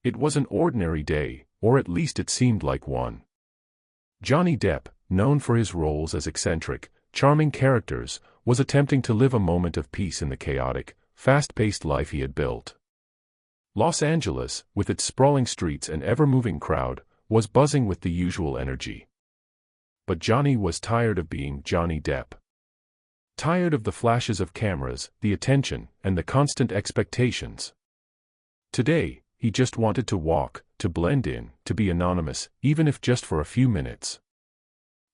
It was an ordinary day, or at least it seemed like one. Johnny Depp, known for his roles as eccentric, charming characters, was attempting to live a moment of peace in the chaotic, fast-paced life he had built. Los Angeles, with its sprawling streets and ever-moving crowd, was buzzing with the usual energy. But Johnny was tired of being Johnny Depp. Tired of the flashes of cameras, the attention, and the constant expectations. Today, he just wanted to walk, to blend in, to be anonymous, even if just for a few minutes.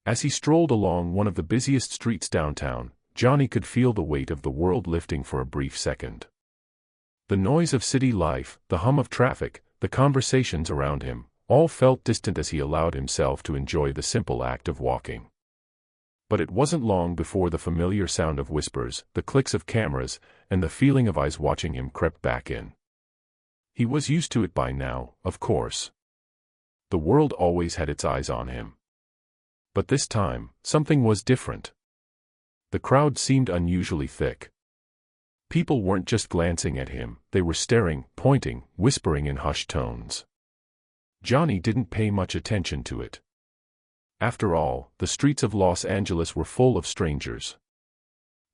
As he strolled along one of the busiest streets downtown, Johnny could feel the weight of the world lifting for a brief second. The noise of city life, the hum of traffic, the conversations around him, all felt distant as he allowed himself to enjoy the simple act of walking. But it wasn't long before the familiar sound of whispers, the clicks of cameras, and the feeling of eyes watching him crept back in. He was used to it by now, of course. The world always had its eyes on him. But this time, something was different. The crowd seemed unusually thick. People weren't just glancing at him, they were staring, pointing, whispering in hushed tones. Johnny didn't pay much attention to it. After all, the streets of Los Angeles were full of strangers.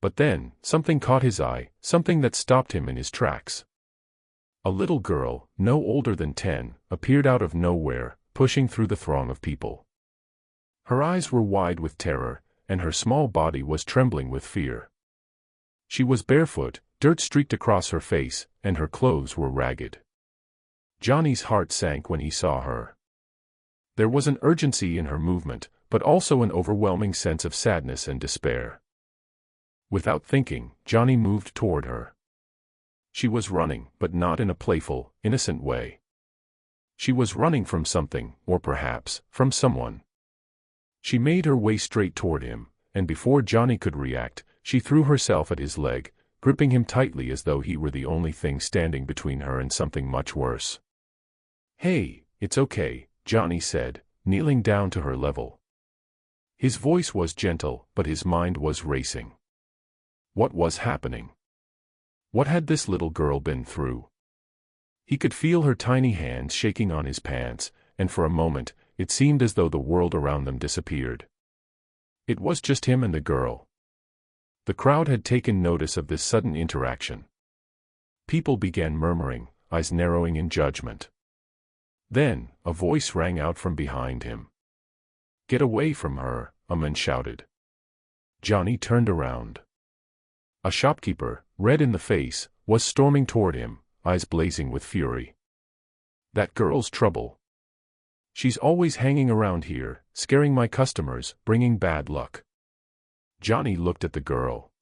But then, something caught his eye, something that stopped him in his tracks. A little girl, no older than 10, appeared out of nowhere, pushing through the throng of people. Her eyes were wide with terror, and her small body was trembling with fear. She was barefoot, dirt streaked across her face, and her clothes were ragged. Johnny's heart sank when he saw her. There was an urgency in her movement, but also an overwhelming sense of sadness and despair. Without thinking, Johnny moved toward her. She was running, but not in a playful, innocent way. She was running from something, or perhaps, from someone. She made her way straight toward him, and before Johnny could react, she threw herself at his leg, gripping him tightly as though he were the only thing standing between her and something much worse. "Hey, it's okay," Johnny said, kneeling down to her level. His voice was gentle, but his mind was racing. What was happening? What had this little girl been through? He could feel her tiny hands shaking on his pants, and for a moment, it seemed as though the world around them disappeared. It was just him and the girl. The crowd had taken notice of this sudden interaction. People began murmuring, eyes narrowing in judgment. Then, a voice rang out from behind him. "Get away from her," a man shouted. Johnny turned around. A shopkeeper, red in the face, was storming toward him, eyes blazing with fury. "That girl's trouble. She's always hanging around here, scaring my customers, bringing bad luck." Johnny looked at the girl.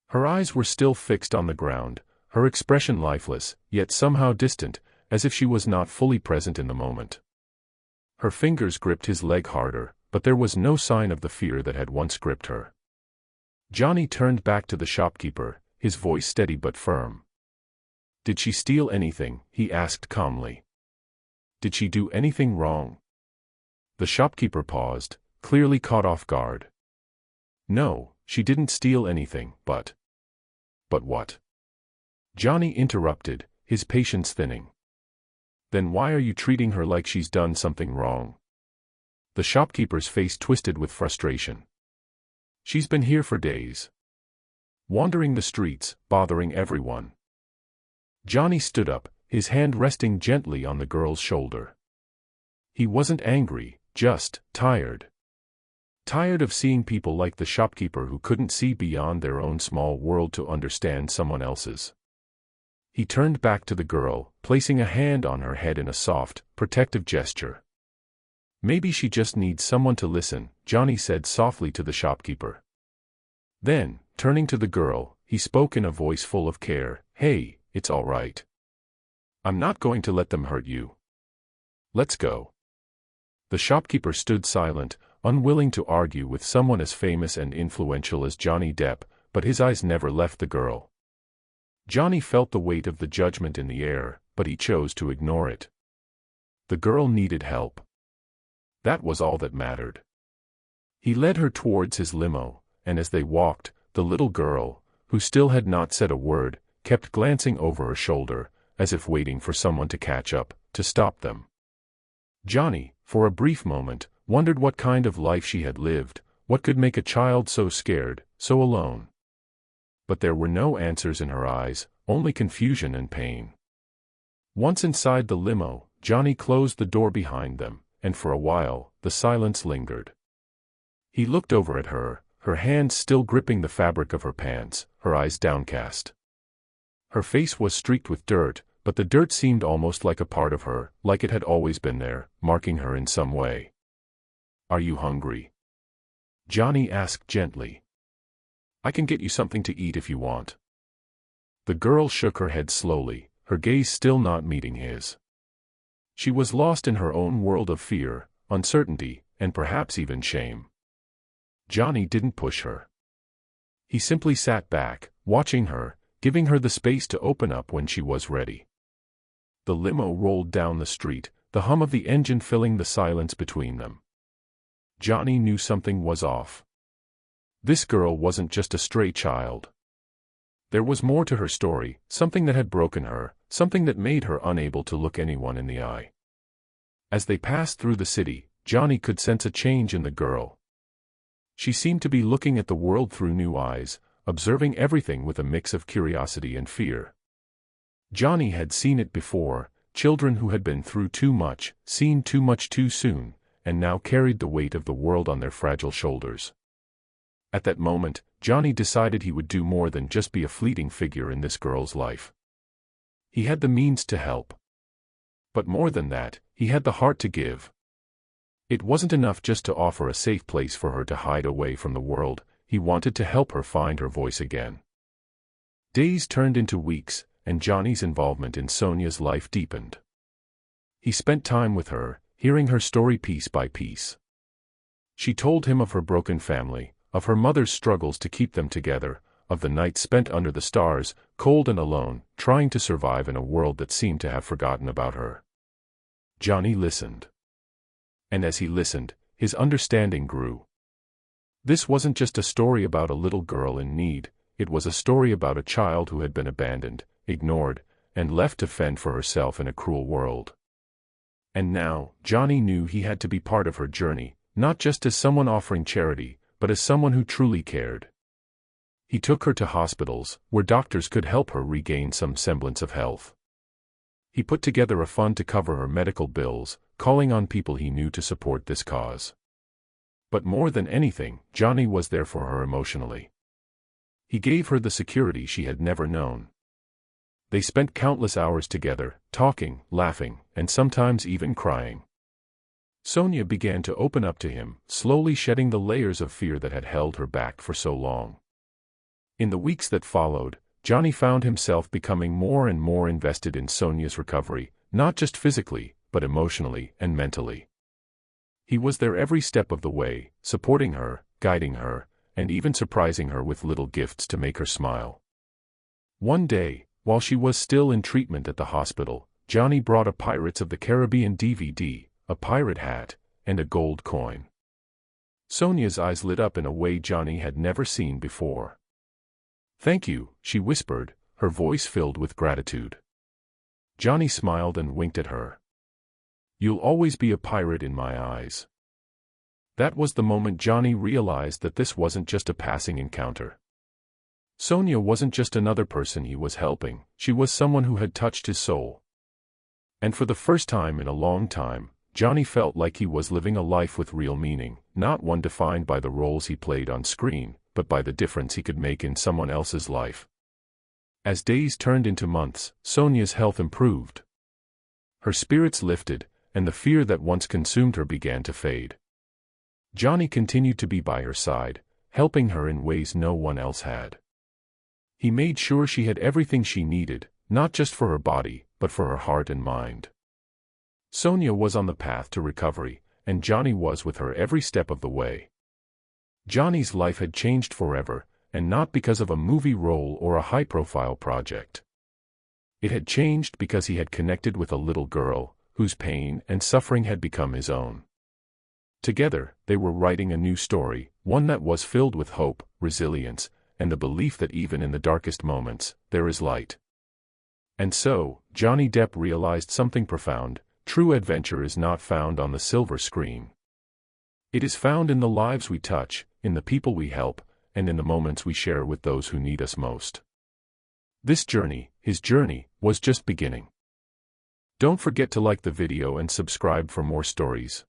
Her eyes were still fixed on the ground, her expression lifeless, yet somehow distant, as if she was not fully present in the moment. Her fingers gripped his leg harder, but there was no sign of the fear that had once gripped her. Johnny turned back to the shopkeeper, his voice steady but firm. "Did she steal anything?" he asked calmly. "Did she do anything wrong?" The shopkeeper paused, clearly caught off guard. "No, she didn't steal anything, but..." "But what?" Johnny interrupted, his patience thinning. "Then why are you treating her like she's done something wrong?" The shopkeeper's face twisted with frustration. "She's been here for days. Wandering the streets, bothering everyone." Johnny stood up, his hand resting gently on the girl's shoulder. He wasn't angry, just tired. Tired of seeing people like the shopkeeper who couldn't see beyond their own small world to understand someone else's. He turned back to the girl, placing a hand on her head in a soft, protective gesture. "Maybe she just needs someone to listen," Johnny said softly to the shopkeeper. Then, turning to the girl, he spoke in a voice full of care. "Hey, it's all right. I'm not going to let them hurt you. Let's go." The shopkeeper stood silent, unwilling to argue with someone as famous and influential as Johnny Depp, but his eyes never left the girl. Johnny felt the weight of the judgment in the air, but he chose to ignore it. The girl needed help. That was all that mattered. He led her towards his limo, and as they walked, the little girl, who still had not said a word, kept glancing over her shoulder, as if waiting for someone to catch up to stop them. Johnny, for a brief moment, wondered what kind of life she had lived, what could make a child so scared, so alone. But there were no answers in her eyes, only confusion and pain. Once inside the limo, Johnny closed the door behind them, and for a while, the silence lingered. He looked over at her, her hands still gripping the fabric of her pants, her eyes downcast. Her face was streaked with dirt, but the dirt seemed almost like a part of her, like it had always been there, marking her in some way. "Are you hungry?" Johnny asked gently. "I can get you something to eat if you want." The girl shook her head slowly, her gaze still not meeting his. She was lost in her own world of fear, uncertainty, and perhaps even shame. Johnny didn't push her. He simply sat back, watching her, giving her the space to open up when she was ready. The limo rolled down the street, the hum of the engine filling the silence between them. Johnny knew something was off. This girl wasn't just a stray child. There was more to her story, something that had broken her, something that made her unable to look anyone in the eye. As they passed through the city, Johnny could sense a change in the girl. She seemed to be looking at the world through new eyes, observing everything with a mix of curiosity and fear. Johnny had seen it before, children who had been through too much, seen too much too soon, and now carried the weight of the world on their fragile shoulders. At that moment, Johnny decided he would do more than just be a fleeting figure in this girl's life. He had the means to help. But more than that, he had the heart to give. It wasn't enough just to offer a safe place for her to hide away from the world, he wanted to help her find her voice again. Days turned into weeks, and Johnny's involvement in Sonia's life deepened. He spent time with her, hearing her story piece by piece. She told him of her broken family, of her mother's struggles to keep them together, of the nights spent under the stars, cold and alone, trying to survive in a world that seemed to have forgotten about her. Johnny listened. And as he listened, his understanding grew. This wasn't just a story about a little girl in need, it was a story about a child who had been abandoned, ignored, and left to fend for herself in a cruel world. And now, Johnny knew he had to be part of her journey, not just as someone offering charity, but as someone who truly cared. He took her to hospitals, where doctors could help her regain some semblance of health. He put together a fund to cover her medical bills, calling on people he knew to support this cause. But more than anything, Johnny was there for her emotionally. He gave her the security she had never known. They spent countless hours together, talking, laughing, and sometimes even crying. Sonia began to open up to him, slowly shedding the layers of fear that had held her back for so long. In the weeks that followed, Johnny found himself becoming more and more invested in Sonia's recovery, not just physically, but emotionally and mentally. He was there every step of the way, supporting her, guiding her, and even surprising her with little gifts to make her smile. One day, while she was still in treatment at the hospital, Johnny brought a Pirates of the Caribbean DVD, a pirate hat, and a gold coin. Sonia's eyes lit up in a way Johnny had never seen before. "Thank you," she whispered, her voice filled with gratitude. Johnny smiled and winked at her. "You'll always be a pirate in my eyes." That was the moment Johnny realized that this wasn't just a passing encounter. Sonia wasn't just another person he was helping, she was someone who had touched his soul. And for the first time in a long time, Johnny felt like he was living a life with real meaning, not one defined by the roles he played on screen, but by the difference he could make in someone else's life. As days turned into months, Sonia's health improved. Her spirits lifted, and the fear that once consumed her began to fade. Johnny continued to be by her side, helping her in ways no one else had. He made sure she had everything she needed, not just for her body, but for her heart and mind. Sonia was on the path to recovery, and Johnny was with her every step of the way. Johnny's life had changed forever, and not because of a movie role or a high-profile project. It had changed because he had connected with a little girl, whose pain and suffering had become his own. Together, they were writing a new story, one that was filled with hope, resilience, and the belief that even in the darkest moments, there is light. And so, Johnny Depp realized something profound: True adventure is not found on the silver screen. It is found in the lives we touch, in the people we help, and in the moments we share with those who need us most. This journey, his journey, was just beginning. Don't forget to like the video and subscribe for more stories.